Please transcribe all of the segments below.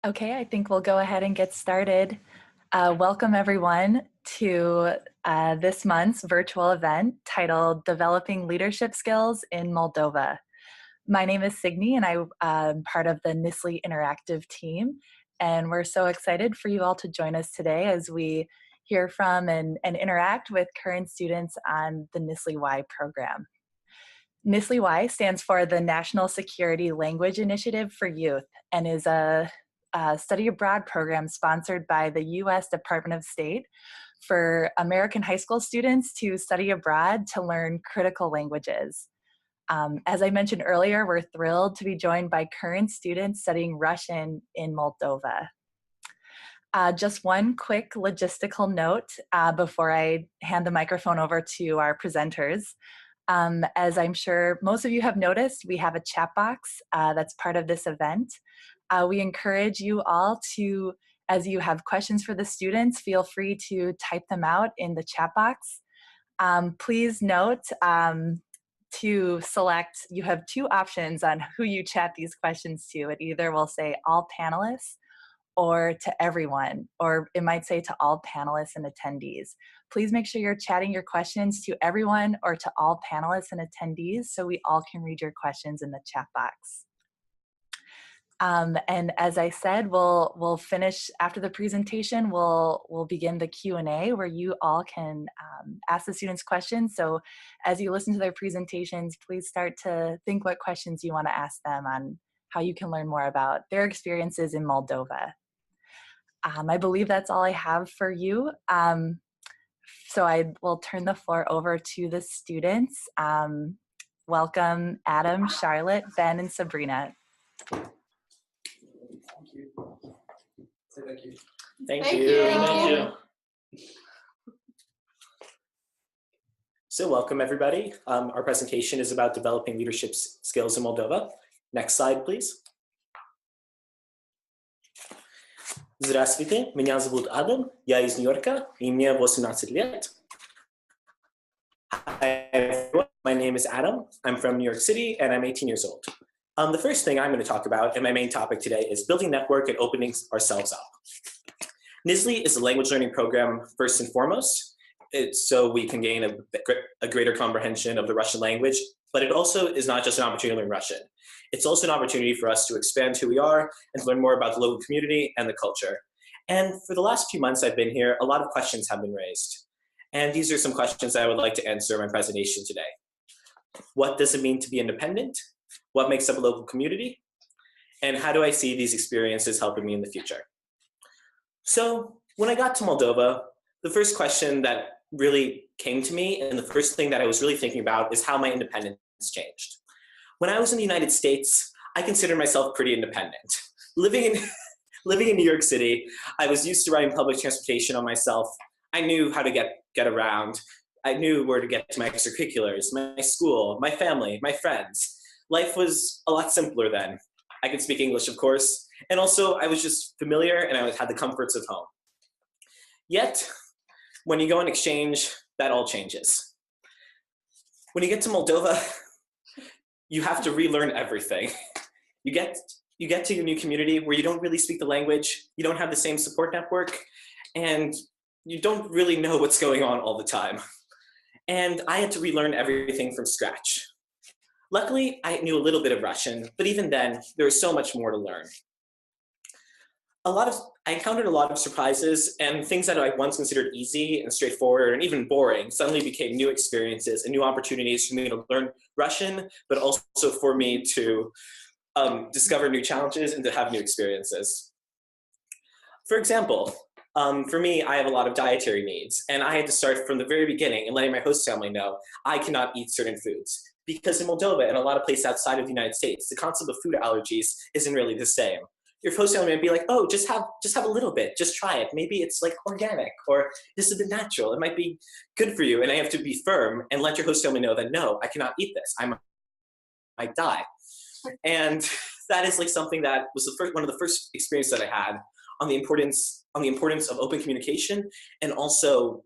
Okay, I think we'll go ahead and get started. Welcome everyone to this month's virtual event titled Developing Leadership Skills in Moldova. My name is Signe and I'm part of the NSLI Interactive team, and we're so excited for you all to join us today as we hear from and interact with current students on the NSLI-Y program. NSLI-Y stands for the National Security Language Initiative for Youth and is a study abroad program sponsored by the U.S. Department of State for American high school students to study abroad to learn critical languages. As I mentioned earlier, we're thrilled to be joined by current students studying Russian in Moldova. Just one quick logistical note before I hand the microphone over to our presenters. As I'm sure most of you have noticed, we have a chat box that's part of this event. We encourage you all to, as you have questions for the students, feel free to type them out in the chat box. Please note to select, you have two options on who you chat these questions to. It either will say all panelists or to everyone, or it might say to all panelists and attendees. Please make sure you're chatting your questions to everyone or to all panelists and attendees so we all can read your questions in the chat box. And as I said, we'll finish after the presentation. We'll begin the Q&A where you all can ask the students questions. So as you listen to their presentations, please start to think what questions you want to ask them on how you can learn more about their experiences in Moldova. I believe that's all I have for you. So I will turn the floor over to the students. Welcome Adam, Charlotte, Ben, and Sabrina. Thank you. Thank you. Thank you. So welcome everybody. Our presentation is about developing leadership skills in Moldova. Next slide, please. Здравствуйте, меня зовут Адам, я из Нью-Йорка, и мне 18 лет. Hi everyone, my name is Adam, I'm from New York City, and I'm 18 years old. The first thing I'm going to talk about, and my main topic today, is building network and opening ourselves up. NSLI is a language learning program first and foremost, so we can gain a greater comprehension of the Russian language, but it also is not just an opportunity to learn Russian. It's also an opportunity for us to expand who we are and to learn more about the local community and the culture. And for the last few months I've been here, a lot of questions have been raised. And these are some questions I would like to answer in my presentation today. What does it mean to be independent? What makes up a local community? And how do I see these experiences helping me in the future? So when I got to Moldova, the first question that really came to me and the first thing that I was really thinking about is how my independence changed. When I was in the United States, I considered myself pretty independent. Living in New York City, I was used to riding public transportation on myself. I knew how to get around. I knew where to get to my extracurriculars, my school, my family, my friends. Life was a lot simpler then. I could speak English, of course, and also I was just familiar and I had the comforts of home. Yet, when you go on exchange, that all changes. When you get to Moldova, you have to relearn everything. You get to your new community where you don't really speak the language, you don't have the same support network, and you don't really know what's going on all the time. And I had to relearn everything from scratch. Luckily, I knew a little bit of Russian, but even then, there was so much more to learn. I encountered a lot of surprises, and things that I once considered easy and straightforward and even boring suddenly became new experiences and new opportunities for me to learn Russian, but also for me to discover new challenges and to have new experiences. For example, for me, I have a lot of dietary needs, and I had to start from the very beginning and letting my host family know I cannot eat certain foods. Because in Moldova and a lot of places outside of the United States, the concept of food allergies isn't really the same. Your host family might be like, oh, just have a little bit, just try it. Maybe it's like organic or this is a bit natural. It might be good for you. And I have to be firm and let your host family know that no, I cannot eat this. I might die. And that is like something that was one of the first experiences that I had on the importance of open communication and also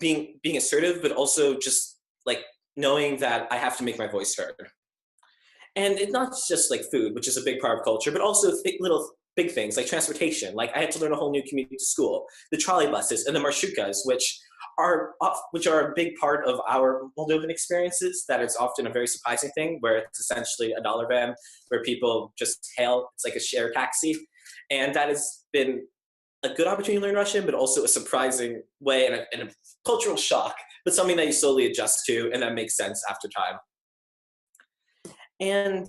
being assertive, but also just like knowing that I have to make my voice heard. And it's not just like food, which is a big part of culture, but also little big things like transportation. Like I had to learn a whole new commute to school, the trolley buses and the marshrutkas, which are a big part of our Moldovan experiences. That it's often a very surprising thing, where it's essentially a dollar van where people just hail. It's like a share taxi, and that has been a good opportunity to learn Russian, but also a surprising way and a cultural shock, but something that you slowly adjust to, and that makes sense after time. And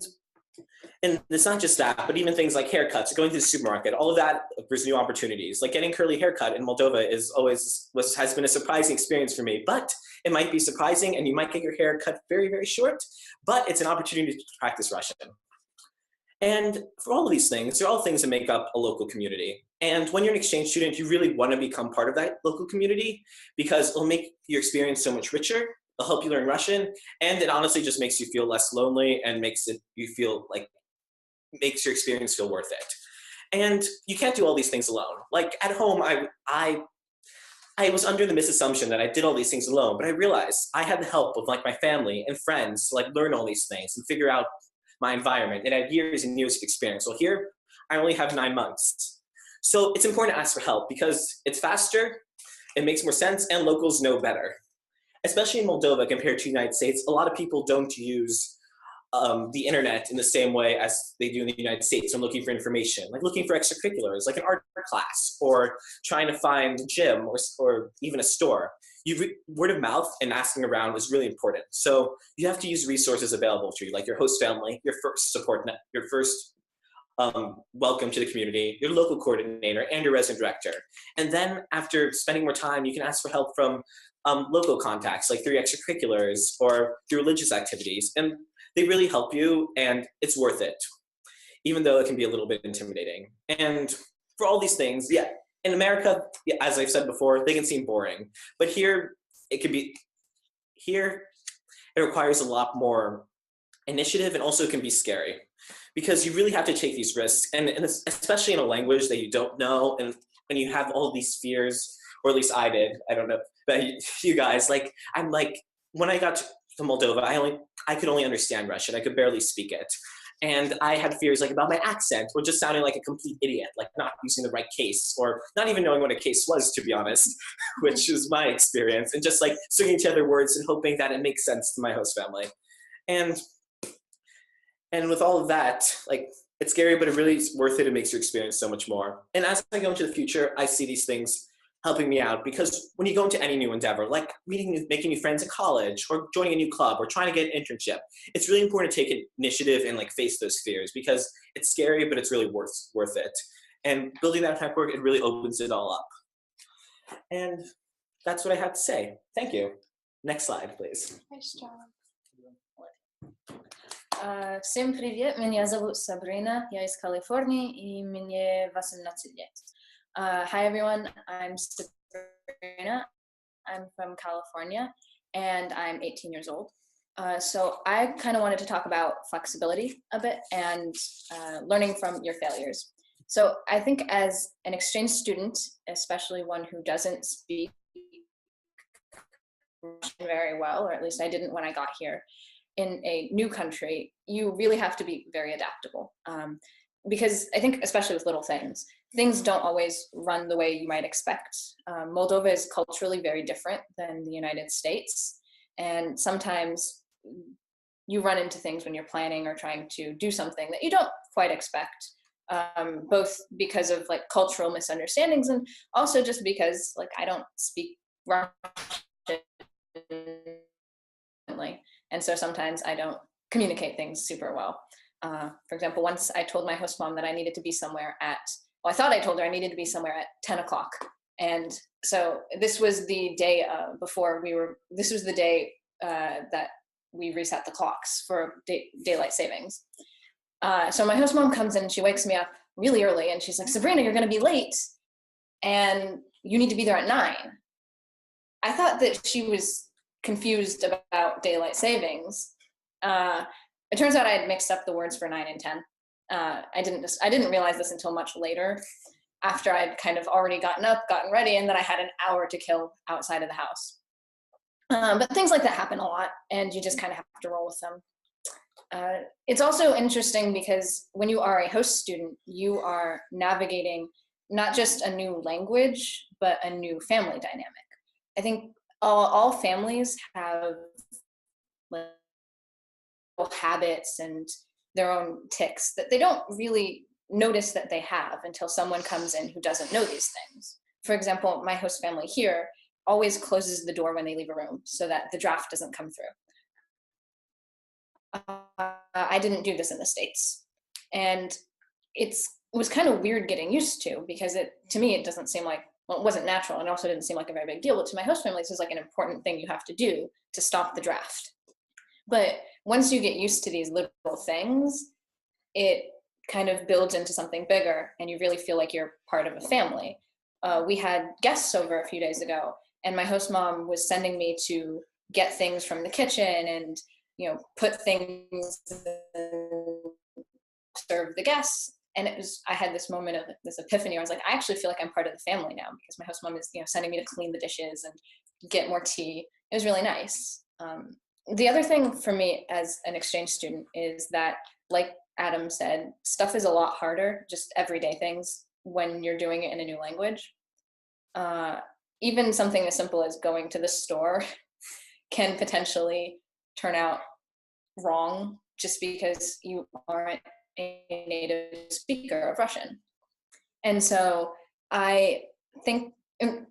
it's not just that, but even things like haircuts, going to the supermarket, all of that offers new opportunities. Like getting curly haircut in Moldova has been a surprising experience for me, but it might be surprising and you might get your hair cut very, very short, but it's an opportunity to practice Russian. And for all of these things, they're all things that make up a local community. And when you're an exchange student, you really want to become part of that local community because it'll make your experience so much richer. It'll help you learn Russian, and it honestly just makes you feel less lonely and makes your experience feel worth it. And you can't do all these things alone. Like at home, I was under the misassumption that I did all these things alone, but I realized I had the help of like my family and friends to like learn all these things and figure out my environment, and I had years and years of experience. Well, here I only have 9 months. So it's important to ask for help because it's faster, it makes more sense, and locals know better. Especially in Moldova compared to the United States, a lot of people don't use the internet in the same way as they do in the United States when looking for information, like looking for extracurriculars, like an art class, or trying to find a gym or even a store. Word of mouth and asking around is really important. So you have to use resources available to you, like your host family, your first support net, your first welcome to the community, your local coordinator, and your resident director. And then after spending more time, you can ask for help from local contacts, like through extracurriculars or through religious activities. And they really help you, and it's worth it, even though it can be a little bit intimidating. And for all these things, yeah, in America, as I've said before, they can seem boring. But here, it requires a lot more initiative, and also can be scary because you really have to take these risks, and especially in a language that you don't know, and when you have all these fears, or at least I did, I don't know, but you guys, like, I'm like, when I got to Moldova, I could only understand Russian. I could barely speak it. And I had fears like about my accent, or just sounding like a complete idiot, like not using the right case, or not even knowing what a case was, to be honest, which was my experience, and just like stringing together words and hoping that it makes sense to my host family. And with all of that, like, it's scary, but it really is worth it. It makes your experience so much more. And as I go into the future, I see these things helping me out, because when you go into any new endeavor, like making new friends at college, or joining a new club, or trying to get an internship, it's really important to take initiative and like face those fears, because it's scary, but it's really worth it. And building that network, it really opens it all up. And that's what I have to say. Thank you. Next slide, please. Nice job. Всем привет, меня зовут Сабрина, я из Калифорнии, и мне 18 лет. Hi everyone, I'm Sabrina, I'm from California, and I'm 18 years old. So I kind of wanted to talk about flexibility a bit and learning from your failures. So I think as an exchange student, especially one who doesn't speak Russian very well, or at least I didn't when I got here, in a new country, you really have to be very adaptable. Because I think, especially with little things don't always run the way you might expect. Moldova is culturally very different than the United States. And sometimes you run into things when you're planning or trying to do something that you don't quite expect, both because of like cultural misunderstandings, and also just because like I don't speak Russian. And so sometimes I don't communicate things super well. For example, once I told my host mom that I needed to be somewhere I thought I told her I needed to be somewhere at 10 o'clock. And so this was the day this was the day that we reset the clocks for daylight savings. So my host mom comes in and she wakes me up really early and she's like, Sabrina, you're gonna be late and you need to be there at 9. I thought that she was confused about daylight savings. It turns out I had mixed up the words for 9 and 10. I didn't realize this until much later, after I'd kind of already gotten up, gotten ready, and then I had an hour to kill outside of the house. But things like that happen a lot, and you just kind of have to roll with them. It's also interesting because when you are a host student, you are navigating not just a new language, but a new family dynamic. I think all families have little habits and their own tics that they don't really notice that they have until someone comes in who doesn't know these things. For example, my host family here always closes the door when they leave a room so that the draft doesn't come through. I didn't do this in the States. And it was kind of weird getting used to, because to me, it doesn't seem like, well, it wasn't natural, and also didn't seem like a very big deal. But to my host family, this is like an important thing you have to do to stop the draft. But once you get used to these little things, it kind of builds into something bigger, and you really feel like you're part of a family. We had guests over a few days ago, and my host mom was sending me to get things from the kitchen and, you know, put things and serve the guests. And I had this moment of this epiphany where I was like, I actually feel like I'm part of the family now, because my host mom is, you know, sending me to clean the dishes and get more tea. It was really nice. The other thing for me as an exchange student is that, like Adam said, stuff is a lot harder, just everyday things, when you're doing it in a new language. Even something as simple as going to the store can potentially turn out wrong just because you aren't a native speaker of Russian. And so I think,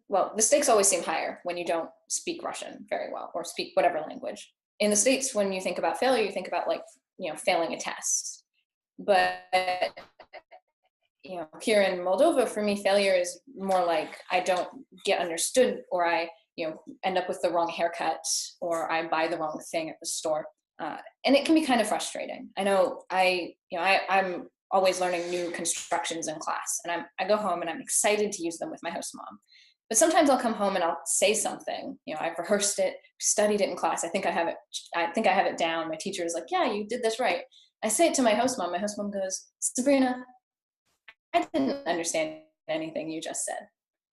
well, the stakes always seem higher when you don't speak Russian very well, or speak whatever language. In the States, when you think about failure, you think about, like, you know, failing a test. But, you know, here in Moldova, for me, failure is more like I don't get understood, or I, you know, end up with the wrong haircut, or I buy the wrong thing at the store. And it can be kind of frustrating. I know I'm always learning new constructions in class, and I go home and I'm excited to use them with my host mom. But sometimes I'll come home and I'll say something, you know, I've rehearsed it, studied it in class. I think I have it down. My teacher is like, yeah, you did this right. I say it to my host mom. My host mom goes, Sabrina, I didn't understand anything you just said.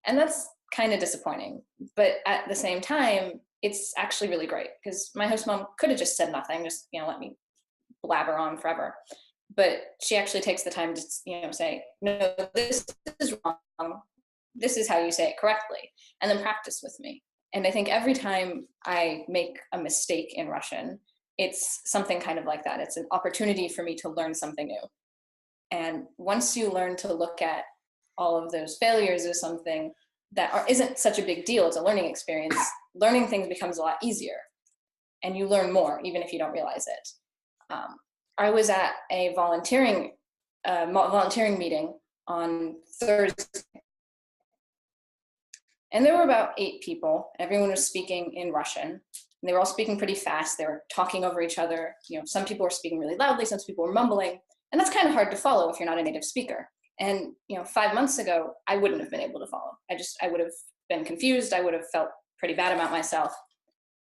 And that's kind of disappointing. But at the same time, it's actually really great, because my host mom could have just said nothing, just, you know, let me blabber on forever. But she actually takes the time to, you know, say, no, this is wrong. This is how you say it correctly, and then practice with me. And I think every time I make a mistake in Russian, it's something kind of like that. It's an opportunity for me to learn something new. And once you learn to look at all of those failures as something that isn't such a big deal, it's a learning experience, learning things becomes a lot easier, and you learn more, even if you don't realize it. I was at a volunteering meeting on Thursday, and there were about 8 people. Everyone was speaking in Russian, and they were all speaking pretty fast. They were talking over each other. You know, some people were speaking really loudly, some people were mumbling, and that's kind of hard to follow if you're not a native speaker. And, you know, 5 months ago, I wouldn't have been able to follow. I would have been confused. I would have felt pretty bad about myself.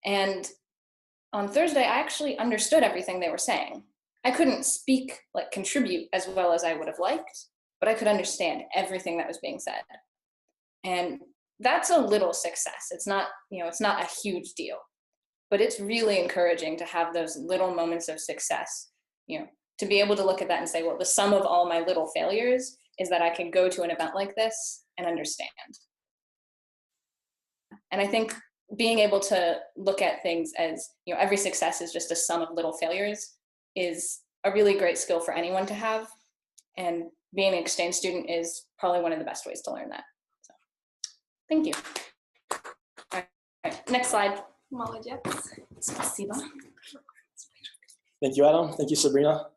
And on Thursday, I actually understood everything they were saying. I couldn't speak, like, contribute as well as I would have liked, but I could understand everything that was being said. And that's a little success. It's not, you know, it's not a huge deal, but it's really encouraging to have those little moments of success, you know, to be able to look at that and say, well, the sum of all my little failures is that I can go to an event like this and understand. And I think being able to look at things as, you know, every success is just a sum of little failures is a really great skill for anyone to have. And being an exchange student is probably one of the best ways to learn that. So, thank you. All right, next slide. Молодец. Спасибо. Thank you, Adam. Thank you, Sabrina.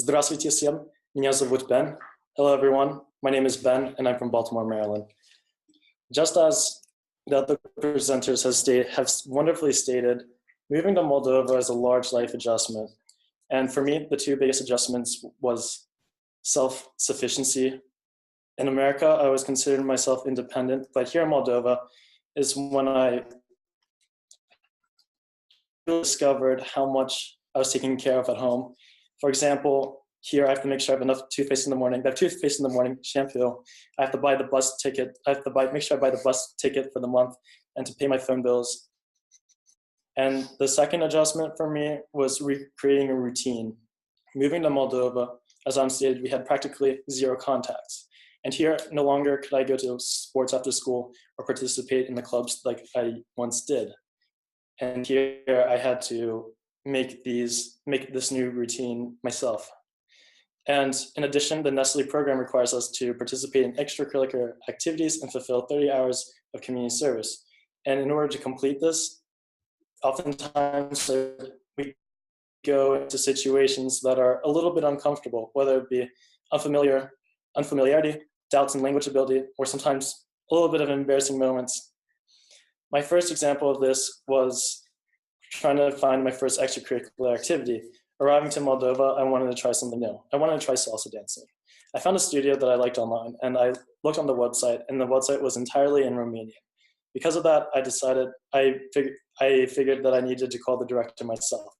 Здравствуйте всем. Меня зовут Ben. Hello, everyone. My name is Ben, and I'm from Baltimore, Maryland. Just as the other presenters have wonderfully stated, moving to Moldova is a large life adjustment. And for me, the 2 biggest adjustments was self-sufficiency. In America, I always considered myself independent, but here in Moldova is when I discovered how much I was taken care of at home. For example, here I have to make sure I have enough toothpaste in the morning. I have toothpaste in the morning, shampoo. I have to buy the bus ticket. I have to make sure I buy the bus ticket for the month and to pay my phone bills. And the second adjustment for me was creating a routine. moving to Moldova, as I'm stated, we had practically zero contacts. And here, no longer could I go to sports after school or participate in the clubs like I once did. And here I had to make this new routine myself. And in addition, the NSLI program requires us to participate in extracurricular activities and fulfill 30 hours of community service. And in order to complete this, oftentimes we go into situations that are a little bit uncomfortable, whether it be unfamiliarity, doubts in language ability, or sometimes a little bit of embarrassing moments. My first example of this was trying to find my first extracurricular activity. Arriving to Moldova, I wanted to try something new. I wanted to try salsa dancing. I found a studio that I liked online, and I looked on the website, and the website was entirely in Romanian. Because of that, I figured that I needed to call the director myself.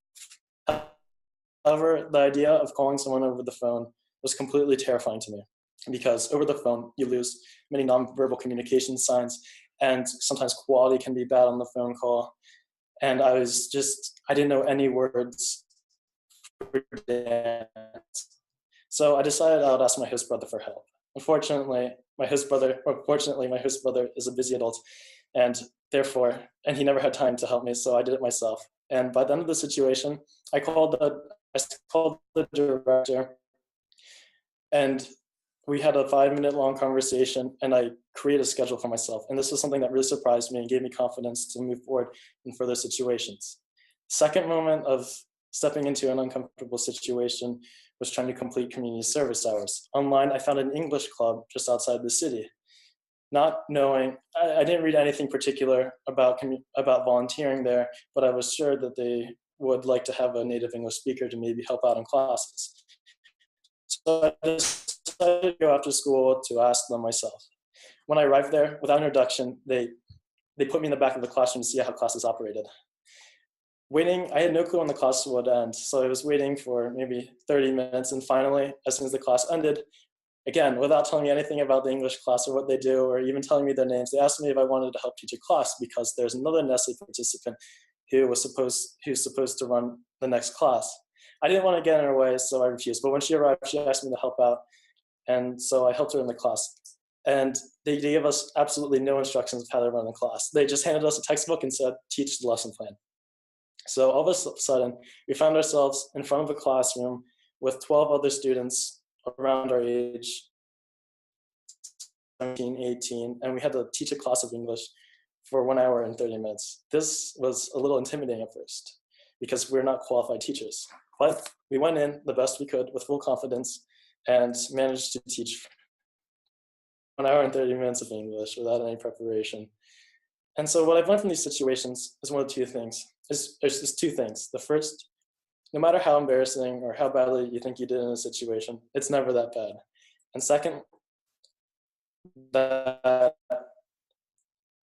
However, the idea of calling someone over the phone was completely terrifying to me, because over the phone, you lose many nonverbal communication signs, and sometimes quality can be bad on the phone call. And I didn't know any words for dance. So I decided I would ask my host brother for help. Unfortunately, my host brother is a busy adult, and he never had time to help me, so I did it myself. And by the end of the situation, I called the director, and we had a 5-minute long conversation, and I created a schedule for myself. And this was something that really surprised me and gave me confidence to move forward in further situations. Second moment of stepping into an uncomfortable situation was trying to complete community service hours. Online, I found an English club just outside the city. Not knowing, I didn't read anything particular about volunteering there, but I was sure that they would like to have a native English speaker to maybe help out in classes. So I decided to go after school to ask them myself. When I arrived there, without introduction, they put me in the back of the classroom to see how classes operated. Waiting, I had no clue when the class would end, so I was waiting for maybe 30 minutes, and finally, as soon as the class ended, again, without telling me anything about the English class or what they do, or even telling me their names, they asked me if I wanted to help teach a class because there's another NSLI participant who's supposed to run the next class. I didn't want to get in her way, so I refused. But when she arrived, she asked me to help out, and so I helped her in the class. And they gave us absolutely no instructions of how to run the class. They just handed us a textbook and said, teach the lesson plan. So all of a sudden, we found ourselves in front of a classroom with 12 other students around our age, 17, 18, and we had to teach a class of English for 1 hour and 30 minutes. This was a little intimidating at first because we're not qualified teachers. But we went in the best we could with full confidence and managed to teach 1 hour and 30 minutes of English without any preparation. And so what I've learned from these situations is two things. The first, no matter how embarrassing or how badly you think you did in a situation, it's never that bad. And second, that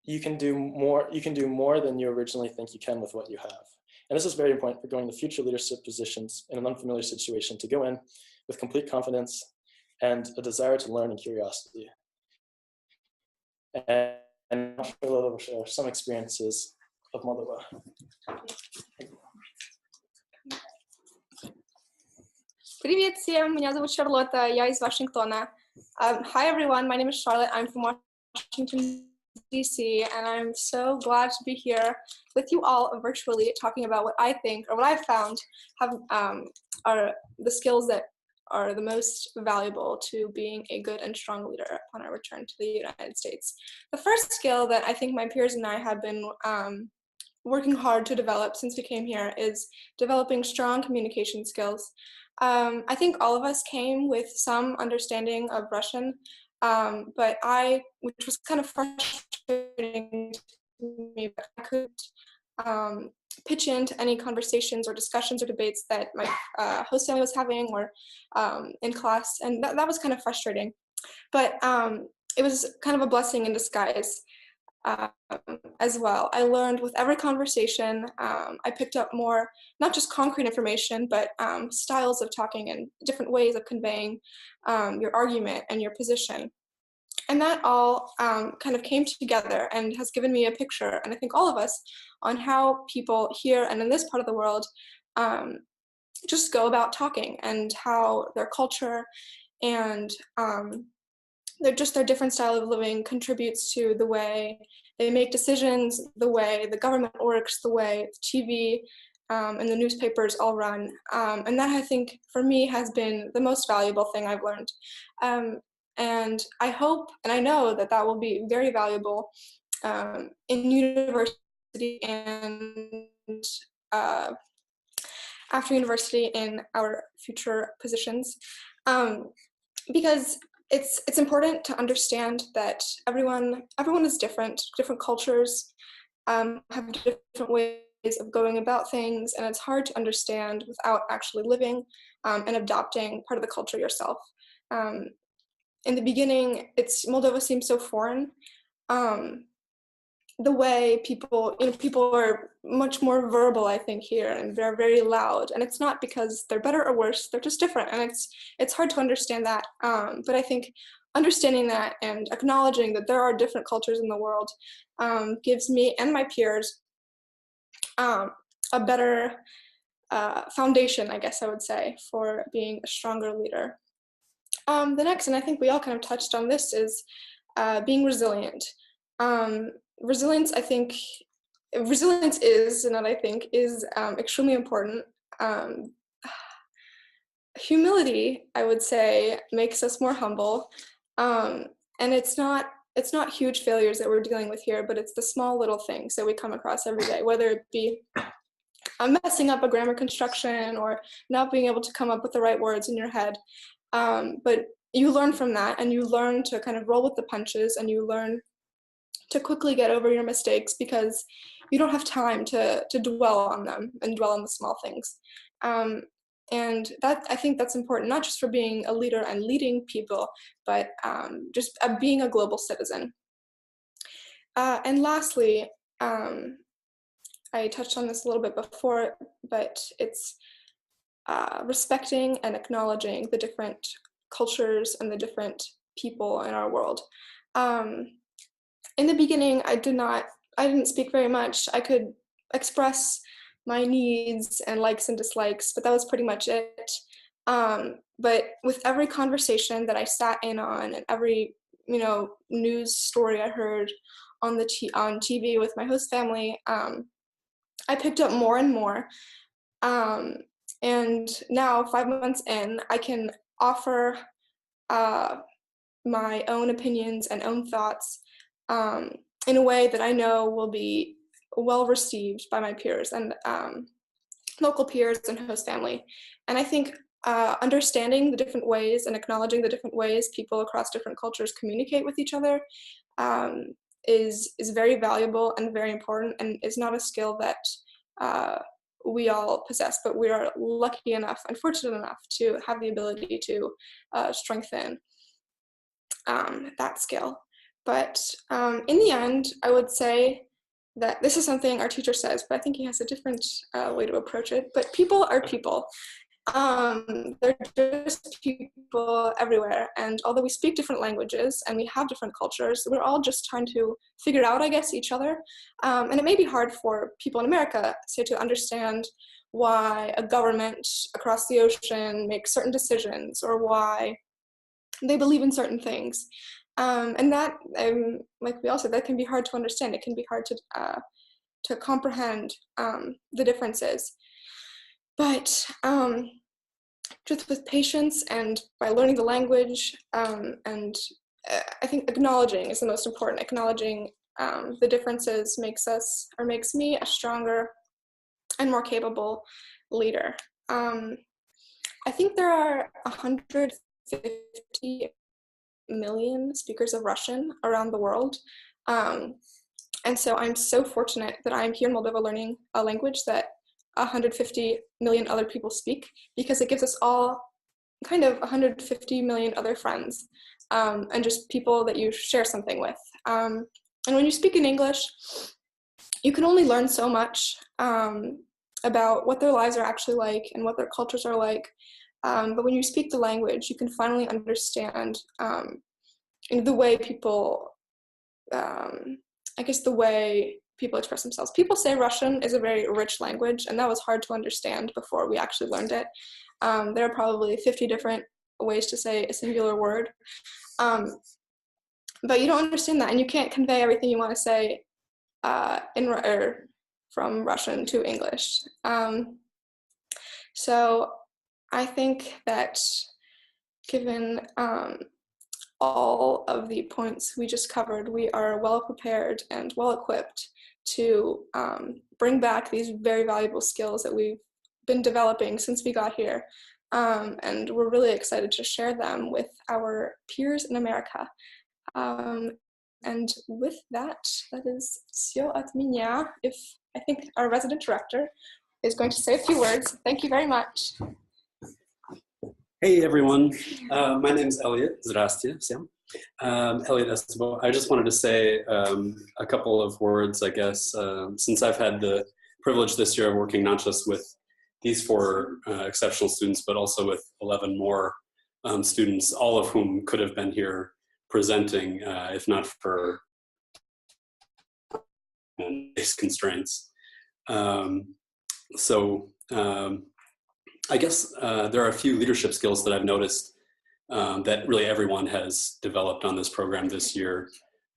you can do more than you originally think you can with what you have. And this is very important for going to future leadership positions in an unfamiliar situation, to go in with complete confidence and a desire to learn and curiosity. And I'll share some experiences of Moldova. Привет всем, меня зовут Шарлотта, я из Вашингтона. Hi everyone, my name is Charlotte, I'm from Washington, D.C., and I'm so glad to be here with you all virtually talking about what I think, or what I've found, are the skills that are the most valuable to being a good and strong leader upon our return to the United States. The first skill that I think my peers and I have been working hard to develop since we came here is developing strong communication skills. I think all of us came with some understanding of Russian, but which was kind of frustrating to me, but I couldn't pitch into any conversations or discussions or debates that my host family was having or in class, and that was kind of frustrating. But it was kind of a blessing in disguise. As well. I learned with every conversation, I picked up more, not just concrete information, but styles of talking and different ways of conveying your argument and your position. And that all kind of came together and has given me a picture, and I think all of us, on how people here and in this part of the world just go about talking, and how their culture and their different style of living contributes to the way they make decisions, the way the government works, the way TV and the newspapers all run. And that, I think, for me, has been the most valuable thing I've learned. And I hope, and I know that that will be very valuable in university and after university in our future positions. Because it's important to understand that everyone is different cultures have different ways of going about things, and it's hard to understand without actually living and adopting part of the culture yourself. In the beginning, Moldova seems so foreign. The way people are much more verbal, I think, here, and they're very loud, and it's not because they're better or worse, they're just different, and it's hard to understand that. But I think understanding that and acknowledging that there are different cultures in the world gives me and my peers a better foundation, I guess I would say, for being a stronger leader. The next, and I think we all kind of touched on this, is being resilient. Resilience is extremely important. Humility, I would say, makes us more humble. And it's not huge failures that we're dealing with here, but it's the small little things that we come across every day, whether it be messing up a grammar construction or not being able to come up with the right words in your head. But you learn from that, and you learn to kind of roll with the punches, and you learn to quickly get over your mistakes because you don't have time to dwell on them and dwell on the small things. And that, I think that's important, not just for being a leader and leading people, but just being a global citizen. And lastly, I touched on this a little bit before, but it's respecting and acknowledging the different cultures and the different people in our world. In the beginning, I didn't speak very much. I could express my needs and likes and dislikes, but that was pretty much it. But with every conversation that I sat in on, and every news story I heard on TV with my host family, I picked up more and more. And now, 5 months in, I can offer my own opinions and own thoughts in a way that I know will be well received by my peers and local peers and host family. And I think understanding the different ways and acknowledging the different ways people across different cultures communicate with each other is very valuable and very important, and is not a skill that we all possess, but we are lucky enough and fortunate enough to have the ability to strengthen that skill. But in the end, I would say that this is something our teacher says, but I think he has a different way to approach it. But people are people. They're just people everywhere. And although we speak different languages and we have different cultures, we're all just trying to figure out, I guess, each other. And it may be hard for people in America, say, to understand why a government across the ocean makes certain decisions, or why they believe in certain things. And that, like we all said, that can be hard to understand. It can be hard to comprehend the differences. But just with patience and by learning the language, and I think acknowledging is the most important. Acknowledging the differences makes me a stronger and more capable leader. I think there are 150 million speakers of Russian around the world. And so I'm so fortunate that I'm here in Moldova learning a language that 150 million other people speak, because it gives us all kind of 150 million other friends, and just people that you share something with. And when you speak in English, you can only learn so much about what their lives are actually like and what their cultures are like. But when you speak the language, you can finally understand the way people, the way people express themselves. People say Russian is a very rich language, and that was hard to understand before we actually learned it. There are probably 50 different ways to say a singular word. But you don't understand that, and you can't convey everything you want to say from Russian to English. So I think that given all of the points we just covered, we are well prepared and well equipped to bring back these very valuable skills that we've been developing since we got here. And we're really excited to share them with our peers in America. And with that, that is все от меня. If I think our resident director is going to say a few words. Thank you very much. Hey everyone, my name is Elliot. Здравствуйте всем. Elliot Esteban. I just wanted to say a couple of words, I guess, since I've had the privilege this year of working not just with these 4 exceptional students, but also with 11 more students, all of whom could have been here presenting if not for base constraints. I guess there are a few leadership skills that I've noticed that really everyone has developed on this program this year.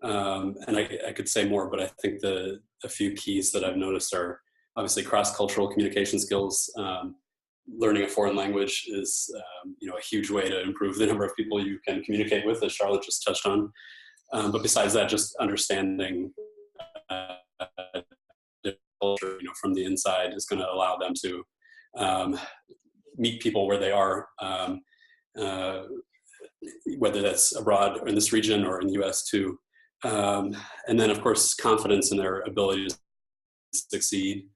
And I could say more, but I think a few keys that I've noticed are obviously cross-cultural communication skills. Learning a foreign language is a huge way to improve the number of people you can communicate with, as Charlotte just touched on. But besides that, just understanding the culture from the inside is going to allow them to meet people where they are, whether that's abroad or in this region or in the US too. And then of course, confidence in their ability to succeed.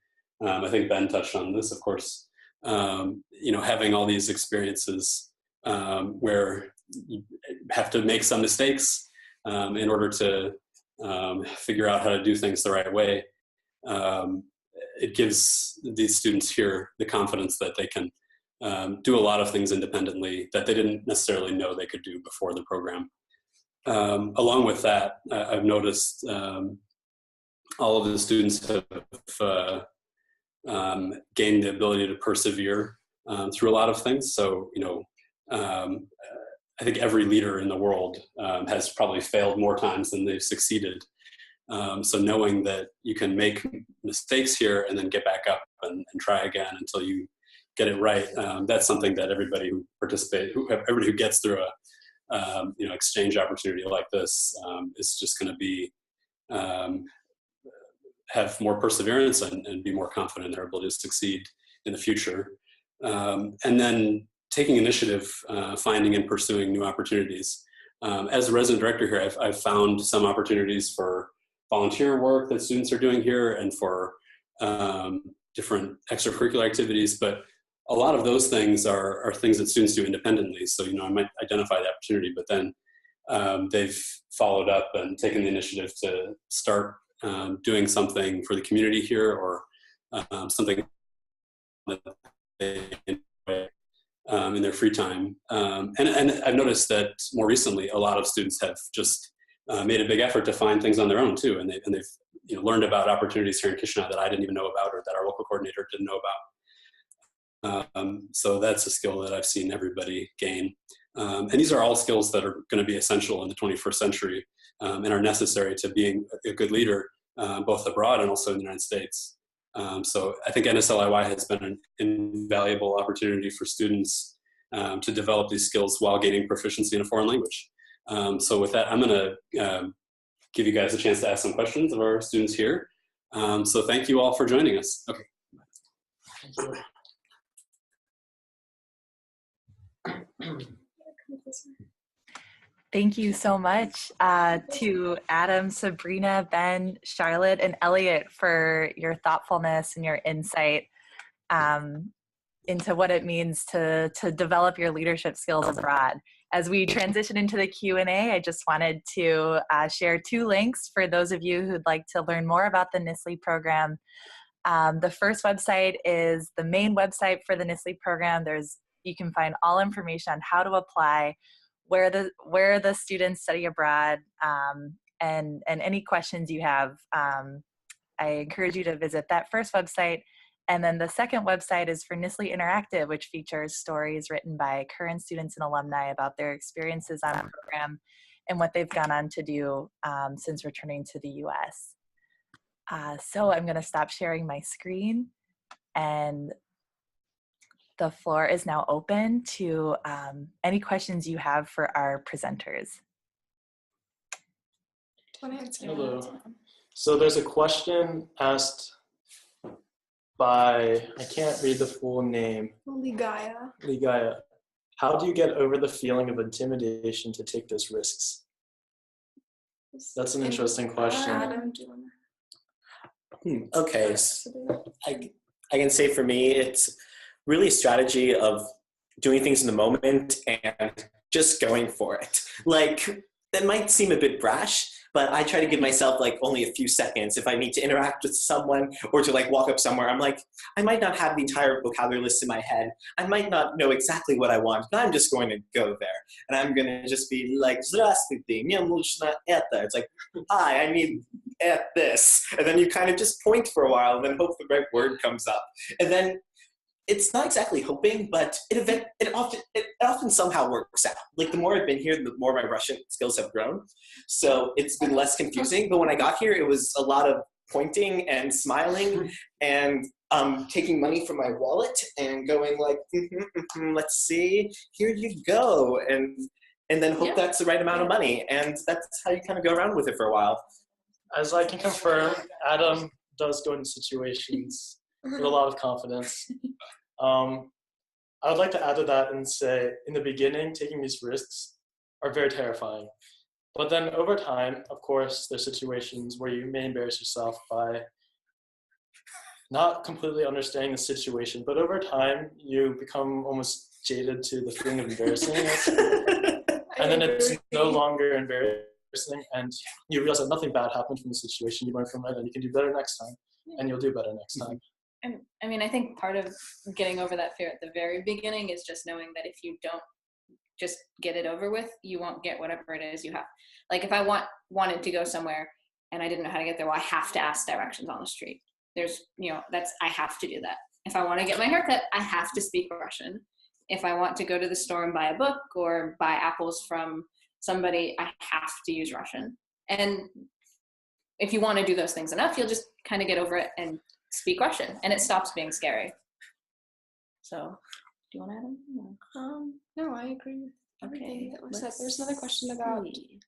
I think Ben touched on this, of course, having all these experiences where you have to make some mistakes in order to figure out how to do things the right way. It gives these students here the confidence that they can do a lot of things independently that they didn't necessarily know they could do before the program. Along with that, I've noticed all of the students have gained the ability to persevere through a lot of things. So, I think every leader in the world has probably failed more times than they've succeeded. So knowing that you can make mistakes here and then get back up and try again until you get it right, that's something that everybody who everybody who gets through a exchange opportunity like this is just going to be have more perseverance and be more confident in their ability to succeed in the future. And then taking initiative, finding and pursuing new opportunities. As a resident director here, I've found some opportunities for volunteer work that students are doing here and for different extracurricular activities, but a lot of those things are things that students do independently. So, I might identify the opportunity, but then they've followed up and taken the initiative to start doing something for the community here or something that they enjoy in their free time. And I've noticed that more recently, a lot of students have just made a big effort to find things on their own too. And they've learned about opportunities here in Chisinau that I didn't even know about or that our local coordinator didn't know about. So that's a skill that I've seen everybody gain. And these are all skills that are going to be essential in the 21st century and are necessary to being a good leader, both abroad and also in the United States. So I think NSLI-Y has been an invaluable opportunity for students to develop these skills while gaining proficiency in a foreign language. So with that, I'm going to give you guys a chance to ask some questions of our students here. So thank you all for joining us. Okay. Thank you so much to Adam, Sabrina, Ben, Charlotte, and Elliot for your thoughtfulness and your insight into what it means to develop your leadership skills abroad. As we transition into the Q&A, I just wanted to share 2 links for those of you who'd like to learn more about the NSLI program. The first website is the main website for the NSLI program. You can find all information on how to apply, where the students study abroad, and any questions you have I encourage you to visit that first website. And then the second website is for NSLI Interactive, which features stories written by current students and alumni about their experiences on the program and what they've gone on to do since returning to the US. So I'm going to stop sharing my screen, and the floor is now open to any questions you have for our presenters. Hello. So there's a question asked by, I can't read the full name. Ligaya. How do you get over the feeling of intimidation to take those risks? That's an interesting question. Okay, I can say for me, it's really a strategy of doing things in the moment and just going for it. Like, that might seem a bit brash, but I try to give myself like only a few seconds. If I need to interact with someone or to like walk up somewhere, I'm like, I might not have the entire vocabulary list in my head. I might not know exactly what I want, but I'm just going to go there. And I'm going to just be like, Здравствуйте, мне нужно это. It's like, hi, I need this. And then you kind of just point for a while and then hope the right word comes up. And then it's not exactly hoping, but it often somehow works out. Like, the more I've been here, the more my Russian skills have grown. So it's been less confusing. But when I got here, it was a lot of pointing and smiling and taking money from my wallet and going like, let's see, here you go. And then hope that's the right amount of money. And that's how you kind of go around with it for a while. As I can confirm, Adam does go into situations with a lot of confidence. I would like to add to that and say, in the beginning, taking these risks are very terrifying. But then over time, of course, there's situations where you may embarrass yourself by not completely understanding the situation, but over time, you become almost jaded to the feeling of embarrassing. And then it's no longer embarrassing, and you realize that nothing bad happened from the situation. You learn from it, and you can do better next time, and you'll do better next time. I mean, I think part of getting over that fear at the very beginning is just knowing that if you don't just get it over with, you won't get whatever it is you have. Like, if I wanted to go somewhere and I didn't know how to get there, well, I have to ask directions on the street. There's, I have to do that. If I want to get my hair cut, I have to speak Russian. If I want to go to the store and buy a book or buy apples from somebody, I have to use Russian. And if you want to do those things enough, you'll just kind of get over it and speak Russian, and it stops being scary. So, do you want to add anything? No, I agree with everything that was said. There's another question about, see.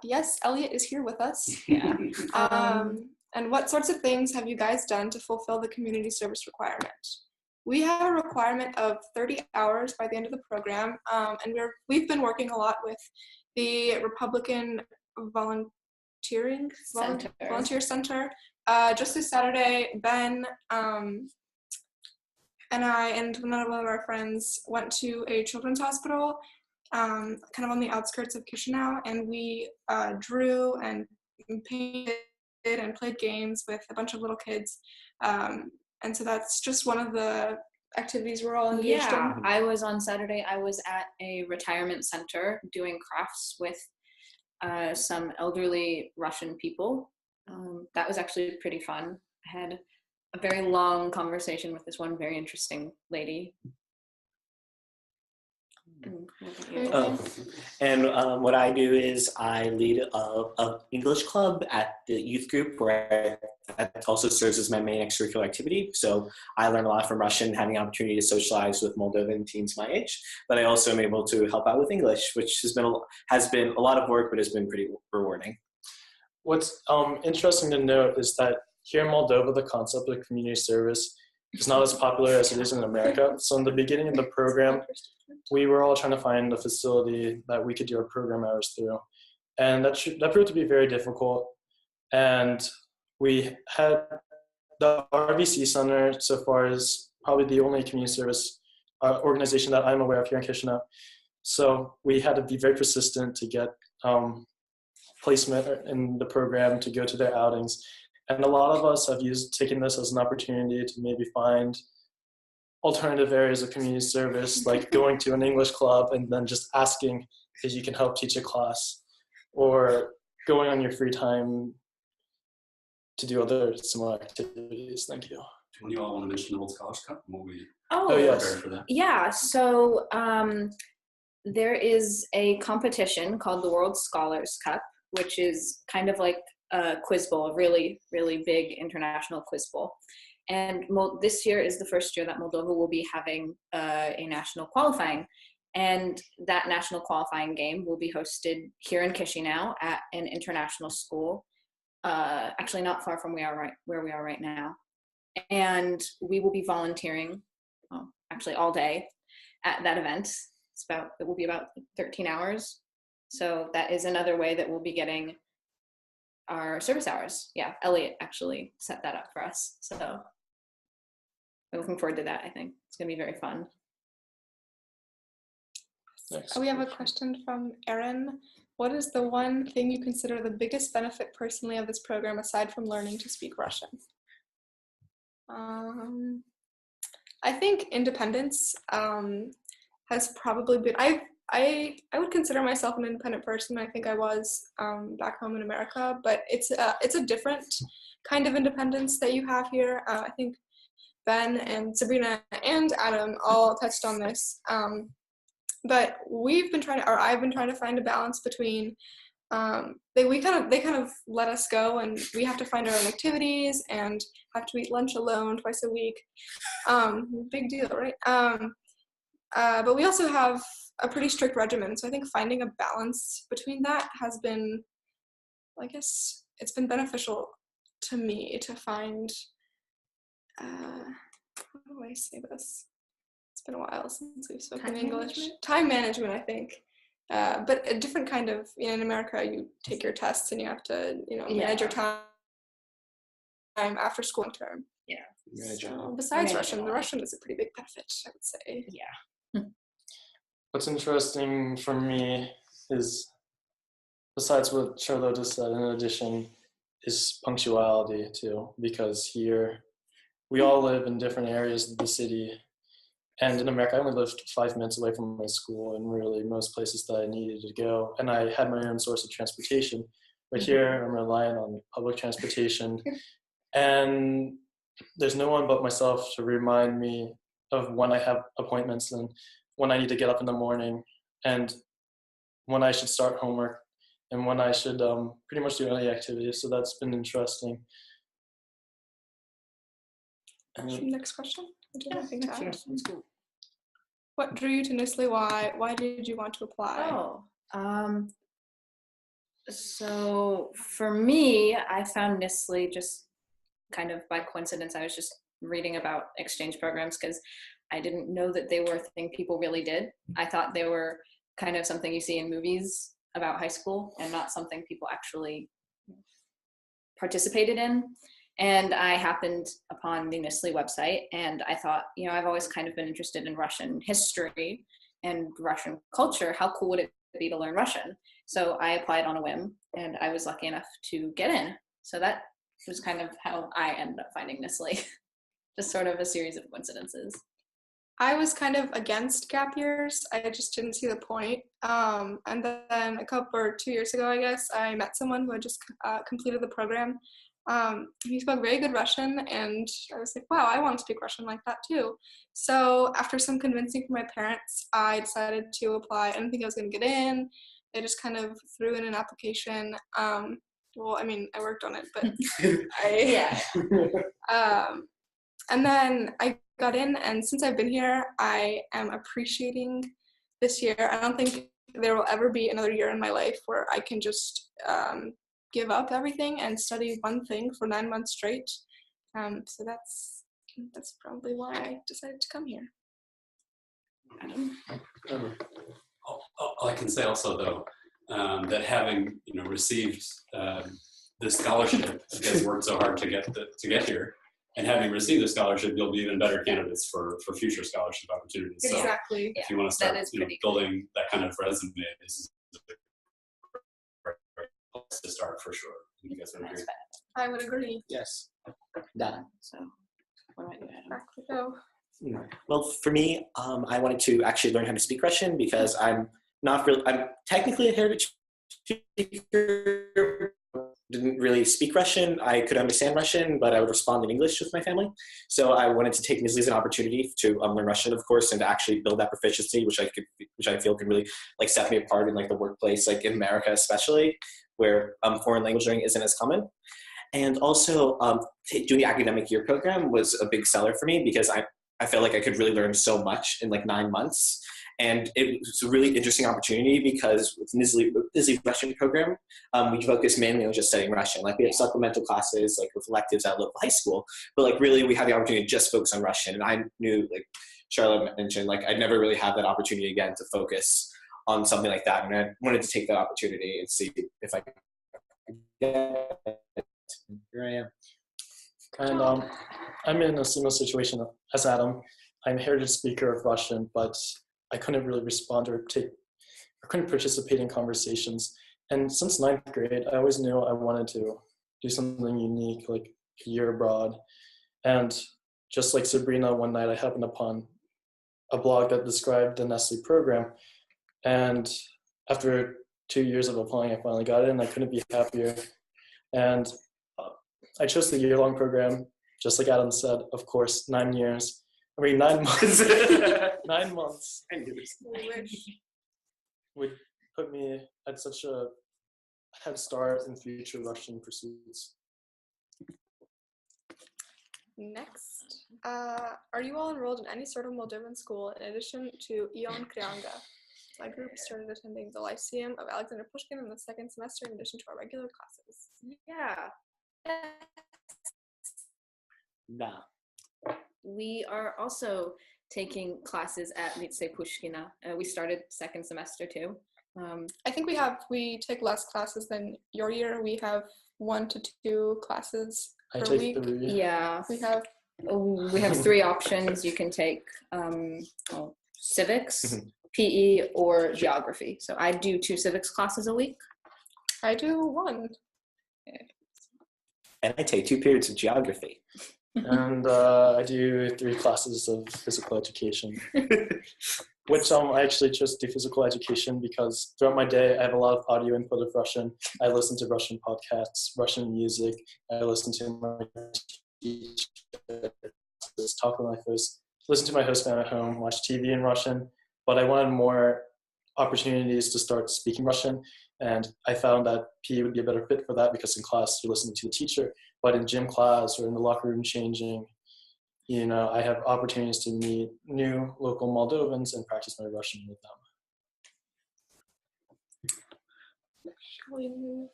Yes, Elliot is here with us. Yeah. And what sorts of things have you guys done to fulfill the community service requirement? We have a requirement of 30 hours by the end of the program, and we've been working a lot with the Republican Volunteer Center. Just this Saturday, Ben and I and one of our friends went to a children's hospital, kind of on the outskirts of Chisinau, and we drew and painted and played games with a bunch of little kids. And so that's just one of the activities we're all engaged in. On Saturday, I was at a retirement center doing crafts with some elderly Russian people. That was actually pretty fun. I had a very long conversation with this one very interesting lady. What I do is I lead a English club at the youth group, where that also serves as my main extracurricular activity. So I learn a lot from Russian, having the opportunity to socialize with Moldovan teens my age. But I also am able to help out with English, which has been a lot of work, but has been pretty rewarding. What's interesting to note is that here in Moldova, the concept of community service is not as popular as it is in America. So in the beginning of the program, we were all trying to find a facility that we could do our program hours through. And that proved to be very difficult. And we had the RVC Center so far is probably the only community service organization that I'm aware of here in Chisinau. So we had to be very persistent to get placement in the program, to go to their outings. And a lot of us have taken this as an opportunity to maybe find alternative areas of community service, like going to an English club and then just asking if you can help teach a class, or going on your free time to do other similar activities. Thank you. Do you all want to mention the World Scholars Cup? Will we Oh, yes. prepare for that? Yeah, so there is a competition called the World Scholars Cup, which is kind of like a quiz bowl, a really, really big international quiz bowl. And this year is the first year that Moldova will be having a national qualifying. And that national qualifying game will be hosted here in Chisinau at an international school, actually not far from where we are right now. And we will be volunteering, actually all day at that event. It will be about 13 hours. So that is another way that we'll be getting our service hours. Yeah, Elliot actually set that up for us. So I'm looking forward to that. I think it's gonna be very fun. Next. We have a question from Erin. What is the one thing you consider the biggest benefit personally of this program aside from learning to speak Russian? I think independence has probably been, I would consider myself an independent person. I think I was back home in America, but it's a different kind of independence that you have here. I think Ben and Sabrina and Adam all touched on this. But I've been trying to find a balance between they kind of let us go, and we have to find our own activities and have to eat lunch alone twice a week. Big deal, right? But we also have a pretty strict regimen, so I think finding a balance between that has been, I guess, it's been beneficial to me to find. How do I say this? It's been a while since we've spoken English. Time management, I think. But a different kind of, in America, you take your tests and you have to, manage your time after school term. Yeah. So besides Russian, the Russian is a pretty big benefit, I would say. Yeah. What's interesting for me is, besides what Charlotte just said, in addition, is punctuality too, because here we all live in different areas of the city. And in America, I only lived 5 minutes away from my school and really most places that I needed to go. And I had my own source of transportation. But here, I'm relying on public transportation. And there's no one but myself to remind me of when I have appointments and when I need to get up in the morning and when I should start homework and when I should pretty much do any activities. So that's been interesting. Next question. What drew you to NSLI-Y? Why did you want to apply? So for me, I found NSLI just kind of by coincidence. I was just reading about exchange programs because I didn't know that they were a thing people really did. I thought they were kind of something you see in movies about high school and not something people actually participated in. And I happened upon the NSLI website, and I thought, I've always kind of been interested in Russian history and Russian culture. How cool would it be to learn Russian? So I applied on a whim, and I was lucky enough to get in. So that was kind of how I ended up finding NSLI, just sort of a series of coincidences. I was kind of against gap years. I just didn't see the point. And then 2 years ago, I guess, I met someone who had just completed the program. He spoke very good Russian, and I was like, wow, I want to speak Russian like that too. So after some convincing from my parents, I decided to apply. I didn't think I was going to get in. They just kind of threw in an application. I worked on it, but and then I got in, and since I've been here, I am appreciating this year. I don't think there will ever be another year in my life where I can just give up everything and study one thing for 9 months straight. So that's probably why I decided to come here. I can say also though that having received this scholarship, because worked so hard to get here, and having received the scholarship, you'll be even better candidates for future scholarship opportunities. Exactly. So if you want to start building that kind of resume, this is a great place to start for sure. You guys would agree? I would agree. Yes. Done. So what do I do, Adam? Back we go. Well, for me, I wanted to actually learn how to speak Russian because I'm technically a heritage speaker, didn't couldn't really speak Russian. I could understand Russian, but I would respond in English with my family. So I wanted to take NSLI as an opportunity to learn Russian, of course, and to actually build that proficiency, which I feel can really like set me apart in like the workplace, like in America especially, where foreign language learning isn't as common. And also doing the academic year program was a big seller for me because I felt like I could really learn so much in like 9 months. And it was a really interesting opportunity because with NSLI Russian program, we focus mainly on just studying Russian. Like we have supplemental classes, like with electives at local high school, but like really we had the opportunity to just focus on Russian. And I knew, like Charlotte mentioned, like I'd never really have that opportunity again to focus on something like that. And I wanted to take that opportunity and see if I could get it. Here I am. And I'm in a similar situation as Adam. I'm a heritage speaker of Russian, but I couldn't really respond or couldn't participate in conversations. And since 9th grade, I always knew I wanted to do something unique, like a year abroad. And just like Sabrina, one night I happened upon a blog that described the NSLI program. And after 2 years of applying, I finally got in. I couldn't be happier. And I chose the year-long program, just like Adam said, of course, 9 years. 9 months. 9 months would put me at such a head start in future Russian pursuits. Next, are you all enrolled in any sort of Moldovan school in addition to Ion Creanga? My group started attending the Lyceum of Alexander Pushkin in the 2nd semester in addition to our regular classes. Yeah. No. We are also taking classes at Lycée Pushkina. We started 2nd semester too. I think we take less classes than your year. We have 1 to 2 classes I per take week. 3. Yeah. We have 3 options. You can take civics, PE, or geography. So I do 2 civics classes a week. I do 1. And I take 2 periods of geography. And I do 3 classes of physical education, which I actually just do physical education because throughout my day I have a lot of audio input of Russian. I listen to Russian podcasts, Russian music. I listen to my teacher, listen to my host family at home, watch TV in Russian. But I wanted more opportunities to start speaking Russian, and I found that PE would be a better fit for that because in class you're listening to the teacher. But in gym class or in the locker room changing, I have opportunities to meet new local Moldovans and practice my Russian with them. Shall we move?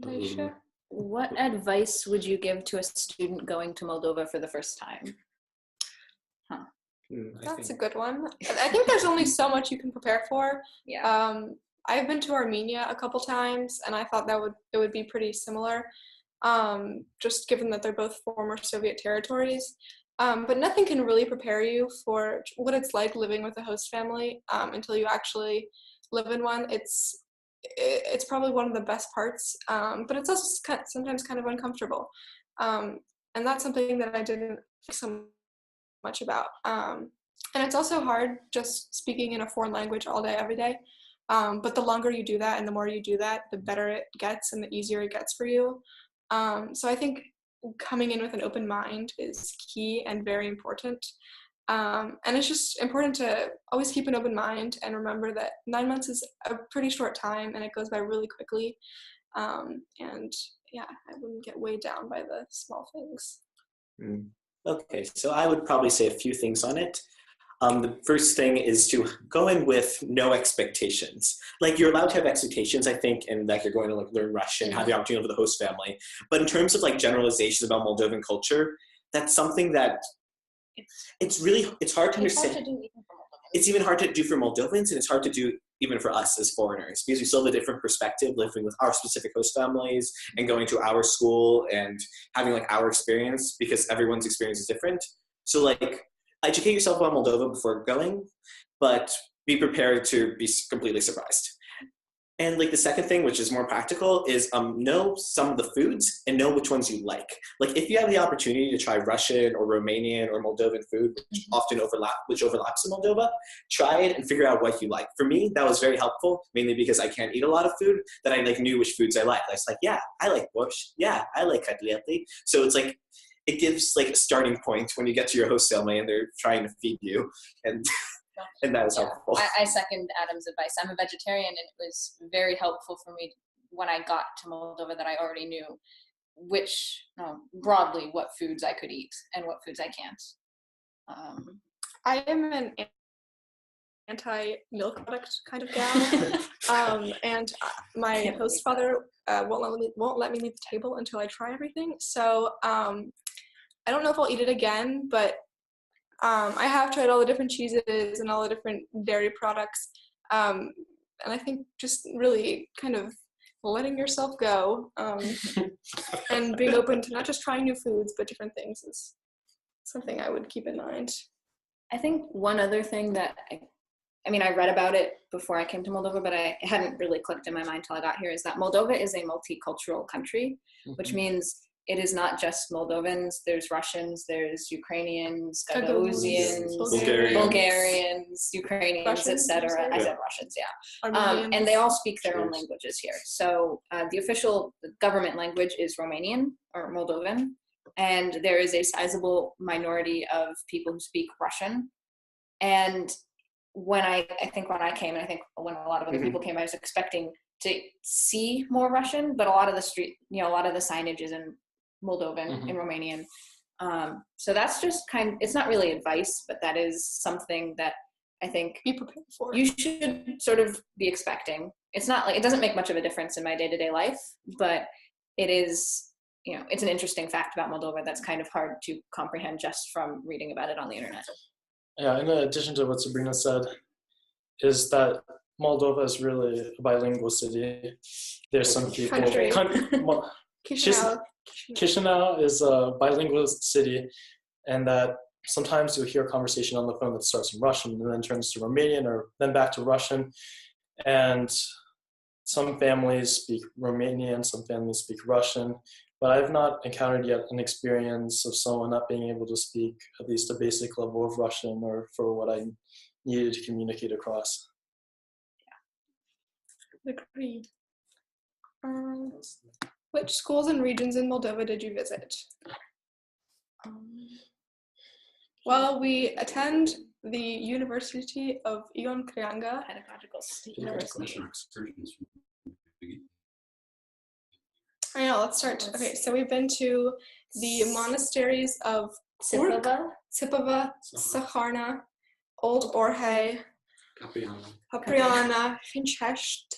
Daisha? What advice would you give to a student going to Moldova for the first time? That's a good one. I think there's only so much you can prepare for. Yeah. I've been to Armenia a couple times, and I thought it would be pretty similar. Just given that they're both former Soviet territories. But nothing can really prepare you for what it's like living with a host family until you actually live in one. It's probably one of the best parts, but it's also sometimes kind of uncomfortable. And that's something that I didn't think so much about. And it's also hard just speaking in a foreign language all day, every day. But the longer you do that and the more you do that, the better it gets and the easier it gets for you. So I think coming in with an open mind is key and very important. And it's just important to always keep an open mind and remember that 9 months is a pretty short time and it goes by really quickly. And yeah, I wouldn't get weighed down by the small things. Okay, so I would probably say a few things on it. The first thing is to go in with no expectations. Like you're allowed to have expectations, I think, and like you're going to like learn Russian, have the opportunity for the host family. But in terms of like generalizations about Moldovan culture, that's something that it's hard to understand. It's even hard to do for Moldovans, and it's hard to do even for us as foreigners because we still have a different perspective living with our specific host families and going to our school and having like our experience because everyone's experience is different. So like, educate yourself about Moldova before going, but be prepared to be completely surprised. And like the second thing, which is more practical, is know some of the foods and know which ones you like. Like if you have the opportunity to try Russian or Romanian or Moldovan food, which often overlaps in Moldova, try it and figure out what you like. For me, that was very helpful, mainly because I can't eat a lot of food, that I like knew which foods I liked. I was like, yeah, I like borscht. Yeah, I like katleti. So it's like, it gives like a starting point when you get to your host family and they're trying to feed you. And and that was helpful. I second Adam's advice. I'm a vegetarian, and it was very helpful for me when I got to Moldova that I already knew broadly what foods I could eat and what foods I can't. I am an anti-milk product kind of gal, and my host father won't let me leave the table until I try everything. So I don't know if I'll eat it again, but I have tried all the different cheeses and all the different dairy products, and I think just really kind of letting yourself go and being open to not just trying new foods but different things is something I would keep in mind. I think one other thing that I read about it before I came to Moldova, but it hadn't really clicked in my mind till I got here, is that Moldova is a multicultural country, which means it is not just Moldovans. There's Russians, there's Ukrainians, Gagauz, Bulgarians, Ukrainians, etc. I said Russians, yeah. And they all speak their own languages here. So the official government language is Romanian or Moldovan, and there is a sizable minority of people who speak Russian. And when I came, and I think when a lot of other people came, I was expecting to see more Russian, but a lot of the signage is in Moldovan, in Romanian. So that's just it's not really advice, but that is something that I think be prepared for. You should sort of be expecting. It's not like, it doesn't make much of a difference in my day-to-day life, but it is, it's an interesting fact about Moldova that's kind of hard to comprehend just from reading about it on the internet. Yeah, in addition to what Sabrina said, is that Moldova is really a bilingual city. There's some people. Chisinau is a bilingual city, and that sometimes you'll hear a conversation on the phone that starts in Russian and then turns to Romanian, or then back to Russian. And some families speak Romanian, some families speak Russian, but I've not encountered yet an experience of someone not being able to speak at least a basic level of Russian or for what I needed to communicate across. Yeah. Agreed. Which schools and regions in Moldova did you visit? Well, we attend the University of Ion Creanga. Pedagogical State University. I know, let's start. Okay, so we've been to the monasteries of Țipăva, Saharna, Old Orhei, Capriana, Finchești.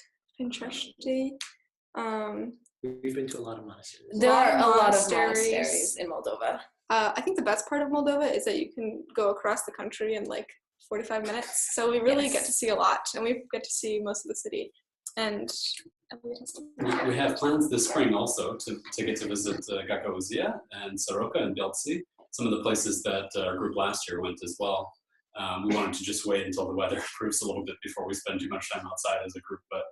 We've been to a lot of monasteries. There are a lot of monasteries in Moldova. I think the best part of Moldova is that you can go across the country in like 45 minutes. So we really get to see a lot, and we get to see most of the city. And we have plans this spring also to get to visit Gagauzia and Soroka and Bieltsi, some of the places that our group last year went as well. We wanted to just wait until the weather improves a little bit before we spend too much time outside as a group, but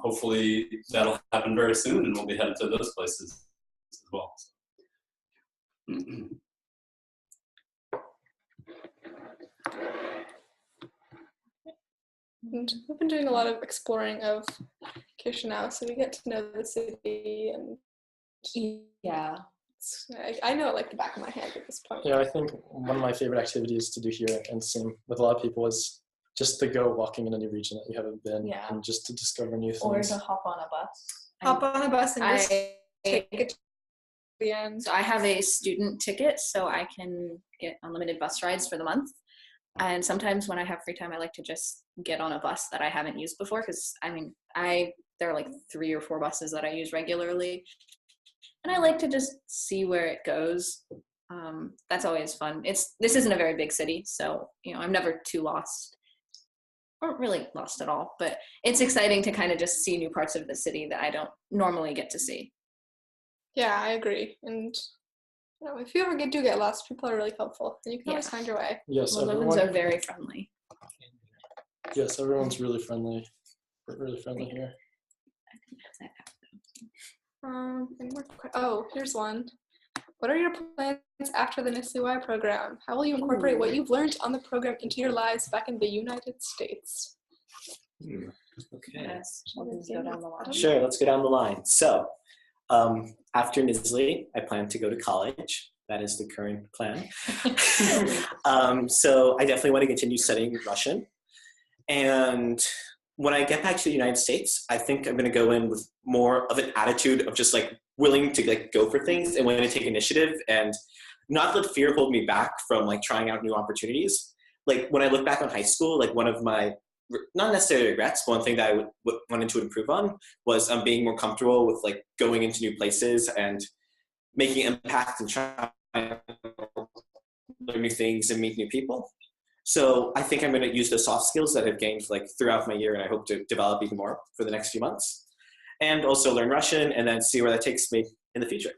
hopefully that'll happen very soon, and we'll be headed to those places as well. And we've been doing a lot of exploring of Chisinau, so we get to know the city, and yeah, I know it like the back of my hand at this point. Yeah, I think one of my favorite activities to do here and sing with a lot of people is just to go walking in a new region that you haven't been, and just to discover new things. Or to hop on a bus. Hop on a bus and just take it to the end. So I have a student ticket, so I can get unlimited bus rides for the month. And sometimes when I have free time, I like to just get on a bus that I haven't used before, because there are like 3 or 4 buses that I use regularly, and I like to just see where it goes. That's always fun. This isn't a very big city, so I'm never too lost, or really lost at all, but it's exciting to kind of just see new parts of the city that I don't normally get to see. Yeah, I agree. And if you ever do get lost, people are really helpful, and you can always find your way. Yes, Moldovans are very friendly. Yes, everyone's really friendly. We're really friendly here. Oh, here's one. What are your plans after the NSLI-Y program? How will you incorporate what you've learned on the program into your lives back in the United States? Okay. Yes, we'll just go down the line. Sure, let's go down the line. So after NSLI, I plan to go to college. That is the current plan. So I definitely want to continue studying Russian. And when I get back to the United States, I think I'm going to go in with more of an attitude of just like willing to like go for things and willing to take initiative and not let fear hold me back from like trying out new opportunities. Like when I look back on high school, like one of my, not necessarily regrets, but one thing that I wanted to improve on was being more comfortable with like going into new places and making impact and trying to learn new things and meet new people. So I think I'm going to use the soft skills that I've gained like throughout my year, and I hope to develop even more for the next few months, and also learn Russian and then see where that takes me in the future.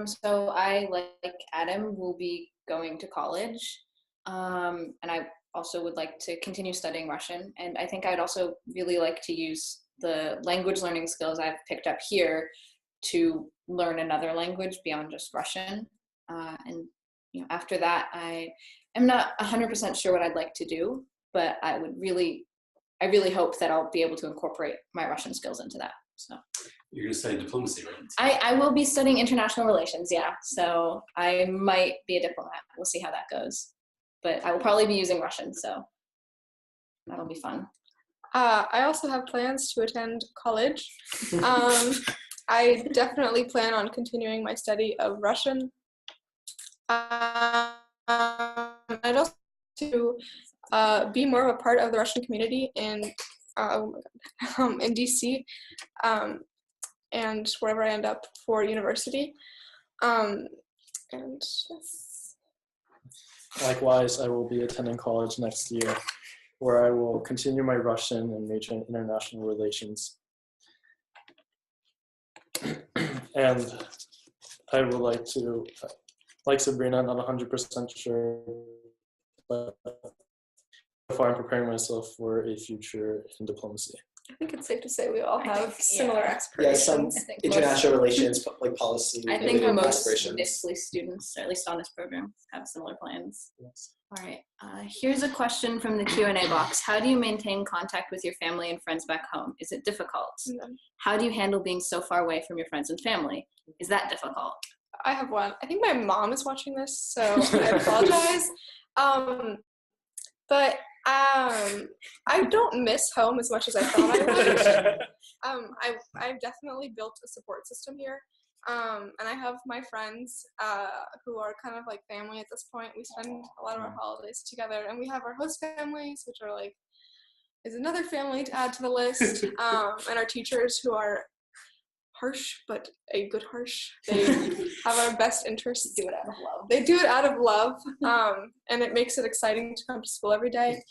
So I, like Adam, will be going to college, and I also would like to continue studying Russian, and I think I'd also really like to use the language learning skills I've picked up here to learn another language beyond just Russian. And after that, I'm not 100% sure what I'd like to do, but I really hope that I'll be able to incorporate my Russian skills into that. So You're going to study diplomacy, right? I will be studying international relations, yeah. So I might be a diplomat. We'll see how that goes. But I will probably be using Russian, so that'll be fun. I also have plans to attend college. I definitely plan on continuing my study of Russian. I'd also to be more of a part of the Russian community in DC, and wherever I end up for university. And yes. Likewise, I will be attending college next year, where I will continue my Russian and major in international relations. And I would like to, like Sabrina, not 100% sure, but so far I'm preparing myself for a future in diplomacy. I think it's safe to say we all have similar Yeah, aspirations. some international relations, like policy. I think most aspirations. NSLI students, or at least on this program, have similar plans. Yes. All right, here's a question from the Q&A box. How do you maintain contact with your family and friends back home? Is it difficult? How do you handle being so far away from your friends and family? Is that difficult? I have one. I think my mom is watching this, so I apologize. But I don't miss home as much as I thought I would. I've definitely built a support system here. And I have my friends who are kind of like family at this point. We spend a lot of our holidays together, and we have our host families, which are like, is another family to add to the list. And our teachers, who are harsh, but a good harsh. They have our best interests. Do it out of love. They do it out of love, and it makes it exciting to come to school every day.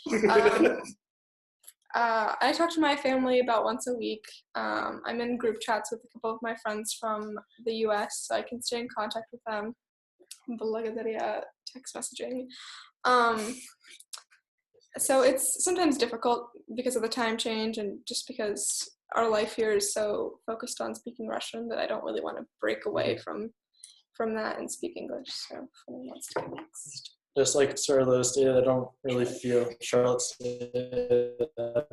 I talk to my family about once a week. I'm in group chats with a couple of my friends from the US, so I can stay in contact with them. Благодаря text messaging. So it's sometimes difficult because of the time change and just because our life here is so focused on speaking Russian that I don't really want to break away from that and speak English. So who wants to go next? Just like Charlotte stated, I don't really feel Charlotte stated, I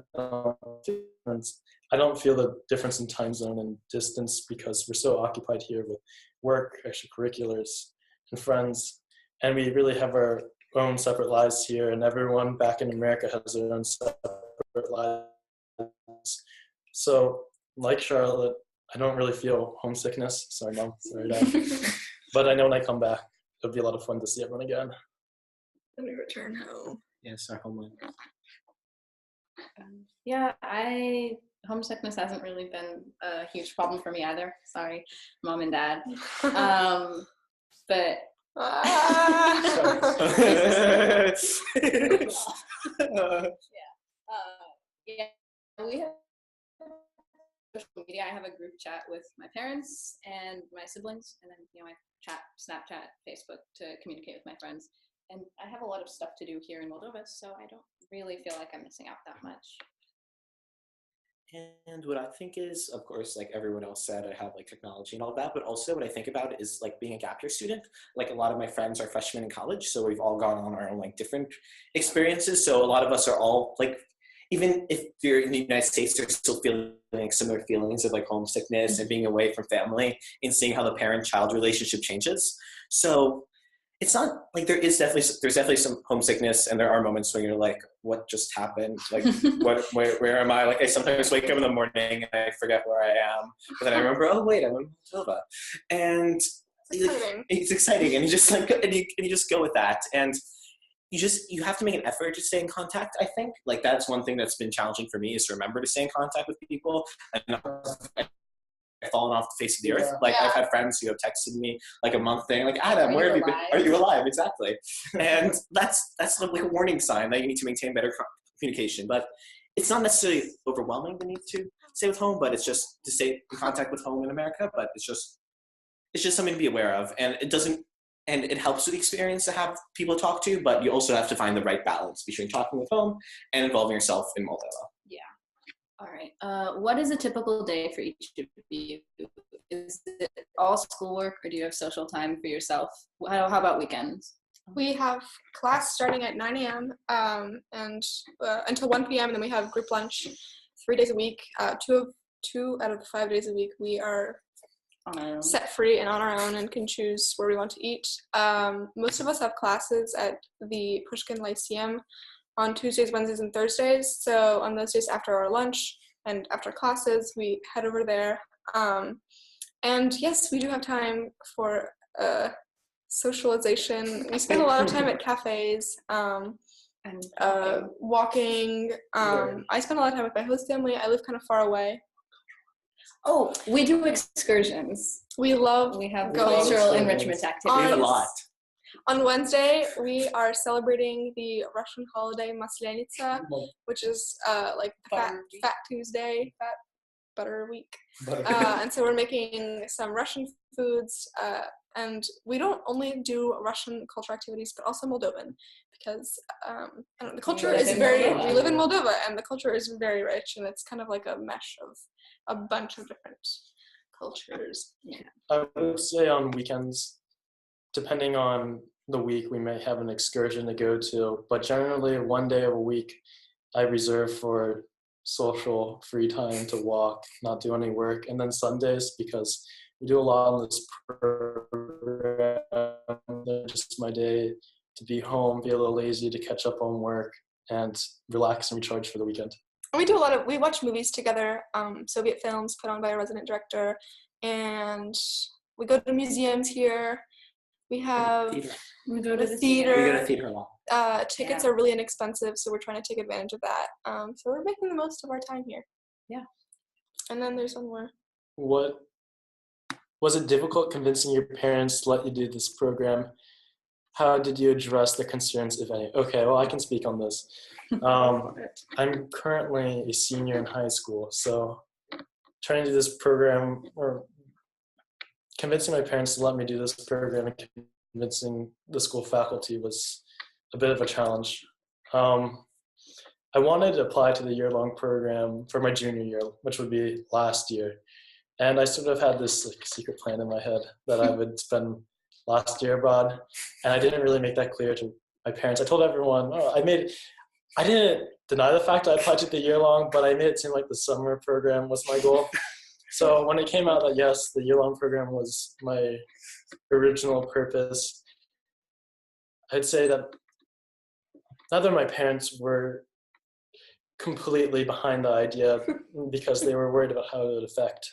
don't feel the difference in time zone and distance because we're so occupied here with work, extracurriculars, and friends, and we really have our own separate lives here, and everyone back in America has their own separate lives. So, like Charlotte, I don't really feel homesickness. Sorry, Mom. Sorry, Dad. But I know when I come back, it'll be a lot of fun to see everyone again. When we return home. Yes, our homeland. Yeah, homesickness hasn't really been a huge problem for me either. Sorry, Mom and Dad. But yeah, we have social media. I have a group chat with my parents and my siblings, and then I chat, Snapchat, Facebook to communicate with my friends. And I have a lot of stuff to do here in Moldova, so I don't really feel like I'm missing out that much. And what I think is, of course, like everyone else said, I have like technology and all that, but also what I think about is like being a gap year student. Like a lot of my friends are freshmen in college, so we've all gone on our own like different experiences. So a lot of us are all like, even if you're in the United States, you're still feeling like similar feelings of like homesickness and being away from family and seeing how the parent-child relationship changes. So it's not like there's definitely some homesickness, and there are moments when you're like, what just happened? Like, where am I? Like, I sometimes wake up in the morning and I forget where I am, but then I remember, oh wait, I'm in Moldova, and it's exciting, and you just like, and you just go with that, and you have to make an effort to stay in contact. I think like that's one thing that's been challenging for me, is to remember to stay in contact with people and fallen off the face of the earth. Like I've had friends who have texted me like a month thing, like, Adam, where have you been? Are you alive? Exactly. And that's like a warning sign that you need to maintain better communication. But it's not necessarily overwhelming the need to stay with home, but it's just to stay in contact with home in America. But it's just something to be aware of. And it helps with the experience to have people to talk to, but you also have to find the right balance between talking with home and involving yourself in Moldova. Yeah. All right. What is a typical day for each of you? Is it all schoolwork, or do you have social time for yourself? How about weekends? We have class starting at 9 a.m. And until 1 p.m. and then we have group lunch 3 days a week. Two out of the 5 days a week we are set free and on our own and can choose where we want to eat. Most of us have classes at the Pushkin Lyceum on Tuesdays, Wednesdays, and Thursdays. So on those days after our lunch and after classes, we head over there. And yes, we do have time for socialization. We spend a lot of time at cafes and walking. I spend a lot of time with my host family. I live kind of far away. Oh, we do excursions. We have cultural enrichment activities. We have a lot. On Wednesday, we are celebrating the Russian holiday Maslenitsa, which is like Fat Tuesday, Fat Butter Week. And so we're making some Russian foods, and we don't only do Russian cultural activities, but also Moldovan, because the culture is we live in Moldova, and the culture is very rich, and it's kind of like a mesh of a bunch of different cultures. Yeah. I would say on weekends, depending on the week, we may have an excursion to go to, but generally 1 day a week I reserve for social free time to walk, not do any work. And then Sundays, because we do a lot on this program, just my day to be home, be a little lazy, to catch up on work and relax and recharge for the weekend. We watch movies together, Soviet films put on by a resident director, and we go to museums here. We go to the theater. We go to theater a lot. Tickets are really inexpensive, so we're trying to take advantage of that. So we're making the most of our time here. Yeah. And then there's one more. What was it difficult convincing your parents to let you do this program? How did you address the concerns, if any? Okay, well, I can speak on this. I'm currently a senior in high school, so trying to do this program, or convincing my parents to let me do this program and convincing the school faculty, was a bit of a challenge. I wanted to apply to the year-long program for my junior year, which would be last year. And I sort of had this secret plan in my head that I would spend last year abroad. And I didn't really make that clear to my parents. I told everyone, I didn't deny the fact I applied to the year-long, but I made it seem like the summer program was my goal. So when it came out that, yes, the year-long program was my original purpose, I'd say that neither of my parents were completely behind the idea, because they were worried about how it would affect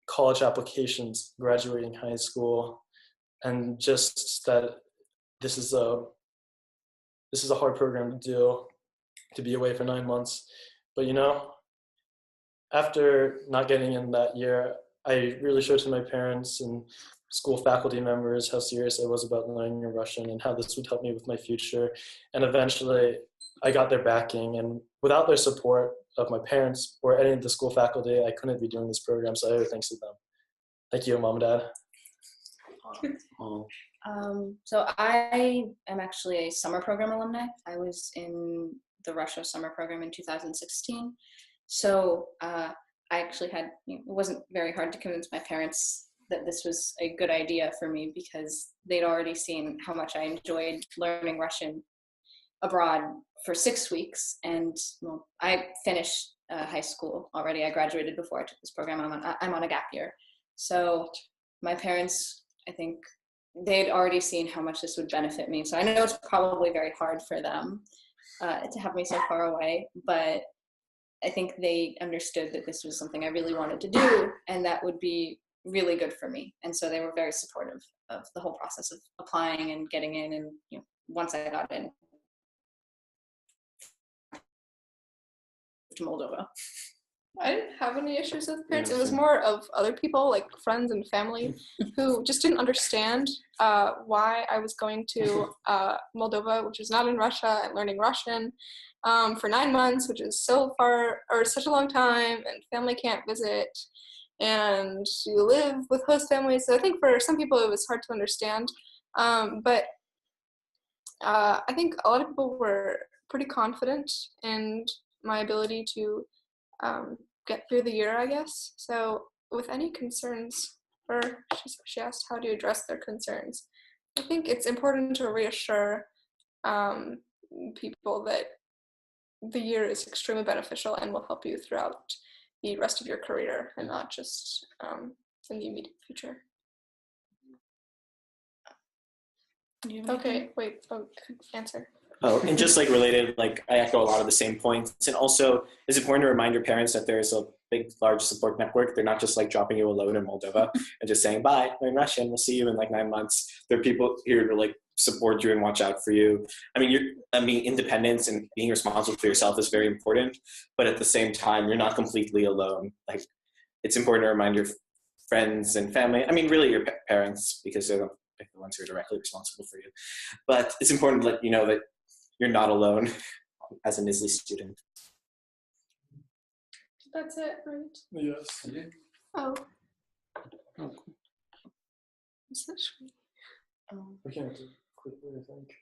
college applications, graduating high school, and just that this is a hard program to do, to be away for 9 months. But after not getting in that year, I really showed to my parents and school faculty members how serious I was about learning Russian and how this would help me with my future. And eventually I got their backing, and without their support of my parents or any of the school faculty, I couldn't be doing this program. So I owe thanks to them. Thank you, Mom and Dad. So I am actually a summer program alumni. I was in the Russia summer program in 2016. So I actually it wasn't very hard to convince my parents that this was a good idea for me because they'd already seen how much I enjoyed learning Russian abroad for 6 weeks. And well, I finished high school already. I graduated before I took this program. I'm on a gap year. So my parents, I think they'd already seen how much this would benefit me. So I know it's probably very hard for them to have me so far away, but I think they understood that this was something I really wanted to do and that would be really good for me. And so they were very supportive of the whole process of applying and getting in. And once I got in to Moldova. I didn't have any issues with parents. It was more of other people, like friends and family, who just didn't understand why I was going to Moldova, which is not in Russia, and learning Russian for 9 months, which is so far, or such a long time, and family can't visit, and you live with host families. So I think for some people it was hard to understand, but I think a lot of people were pretty confident in my ability to get through the year, I guess. So with any concerns, or she asked how to address their concerns, I think it's important to reassure people that the year is extremely beneficial and will help you throughout the rest of your career and not just in the immediate future. Okay, wait, answer. Oh, and just like related, like I echo a lot of the same points. And also it's important to remind your parents that there's a big, large support network. They're not just like dropping you alone in Moldova and just saying, bye, learn Russian, we'll see you in like 9 months. There are people here to like support you and watch out for you. I mean, independence and being responsible for yourself is very important, but at the same time, you're not completely alone. Like it's important to remind your friends and family, I mean, really your parents, because they're the ones who are directly responsible for you. But it's important to let you know that you're not alone as a NSLI student. That's it, right? Yes. Oh. Is that sweet? We can do quickly, I think.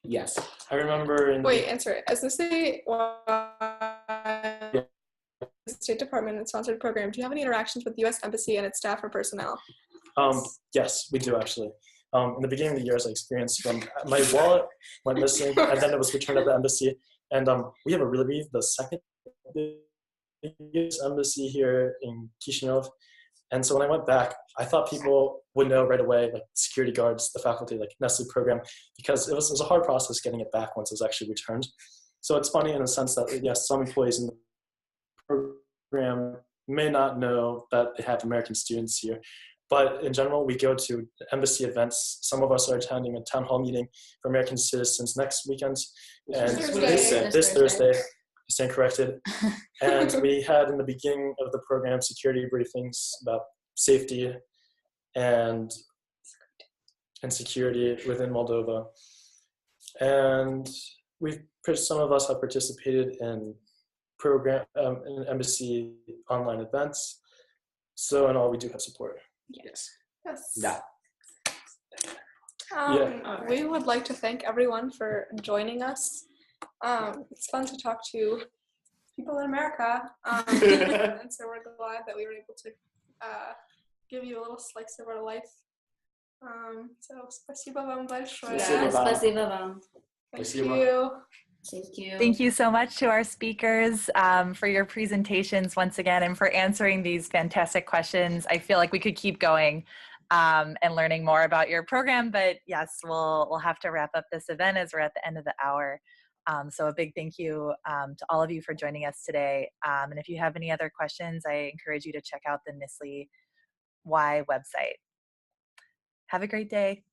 Yes. I remember in Wait, answer it. As the State Department and sponsored program, do you have any interactions with the U.S. Embassy and its staff or personnel? Yes, we do actually. In the beginning of the year, as I experienced, my wallet went missing, and then it was returned at the embassy. And we have the second biggest embassy here in Chisinau. And so when I went back, I thought people would know right away, like security guards, the faculty, like NSLI program, because it was a hard process getting it back once it was actually returned. So it's funny in the sense that, yes, some employees in the program may not know that they have American students here. But in general, we go to embassy events. Some of us are attending a town hall meeting for American citizens next weekend. And this Thursday, I stand corrected. And we had in the beginning of the program security briefings about safety and security within Moldova. And some of us have participated in in embassy online events. So in all, we do have support. Yes. Yes. Yeah. We would like to thank everyone for joining us. It's fun to talk to people in America, and so we're glad that we were able to give you a little slice of our life. So спасибо вам большое. Спасибо вам. Thank you. Thank you. Thank you so much to our speakers for your presentations once again and for answering these fantastic questions. I feel like we could keep going and learning more about your program, but yes, we'll have to wrap up this event as we're at the end of the hour. So a big thank you to all of you for joining us today. And if you have any other questions, I encourage you to check out the NSLI-Y website. Have a great day.